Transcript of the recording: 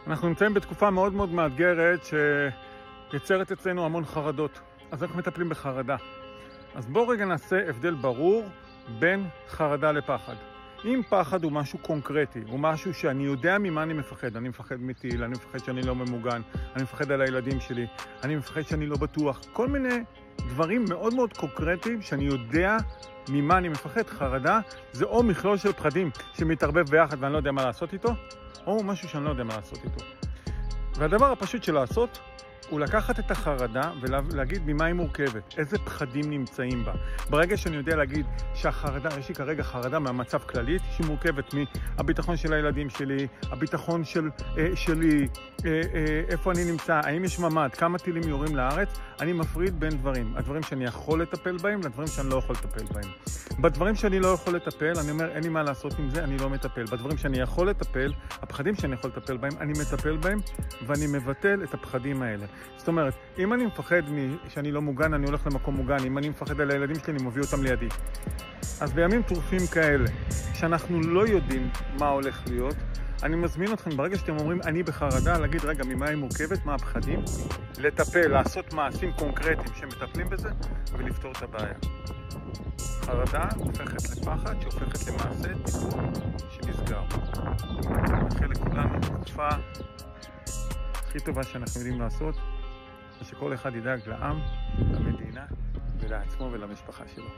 אנחנו נמצאים בתקופה מאוד מאוד מאתגרת שיצרת אצלנו המון חרדות. אז איך מטפלים בחרדה? אז בואו רגע נעשה הבדל ברור בין חרדה לפחד. אם פחד הוא משהו קונקרטי, הוא משהו שאני יודע ממה אני מפחד. אני מפחד מטיל, אני מפחד שאני לא ממוגן, אני מפחד על הילדים שלי, אני מפחד שאני לא בטוח. כל מיני דברים מאוד מאוד קונקרטיים שאני יודע ממה אני מפחד. חרדה זה או מכלול של פחדים שמתערבב ביחד ואני לא יודע מה לעשות איתו, או משהו שאני לא יודע מה לעשות איתו. והדבר הפשוט של לעשות הוא לקחת את החרדה ולהגיד ממה היא מורכבת, איזה פחדים נמצאים בה. ברגע שאני יודע להגיד שהחרדה, יש לי כרגע חרדה מהמצב כללית, שהיא מורכבת מהביטחון של הילדים שלי, הביטחון שלי, איפה אני נמצא, האם יש ממד, כמה טילים יורים לארץ, אני מפריד בין דברים. הדברים שאני יכול לטפל בהם, לדברים שאני לא יכול לטפל בהם. בדברים שאני לא יכול לטפל, אני אומר, אין לי מה לעשות עם זה, אני לא מטפל. בדברים שאני יכול לטפל, הפחדים שאני יכול לטפל בהם, אני מטפל בהם, ואני מבטל את הפחדים האלה. זאת אומרת, אם אני מפחד שאני לא מוגן, אני הולך למקום מוגן. אם אני מפחד על הילדים שלי, אני מביא אותם לידי. אז בימים טרופים כאלה, שאנחנו לא יודעים מה הולך להיות, אני מזמין אתכם, ברגע שאתם אומרים, אני בחרדה, להגיד, רגע, ממה היא מורכבת, מה הפחדים, לטפל, לעשות מעשים קונקרטיים שמטפלים בזה, ולפתור את הבעיה. חרדה הופכת לפחד, שהופכת למעשה טיפול שנסגר. מאחל לכולנו תקופה הכי טובה שאנחנו יודעים לעשות, ושכל אחד ידאג לעם, למדינה ולעצמו ולמשפחה שלו.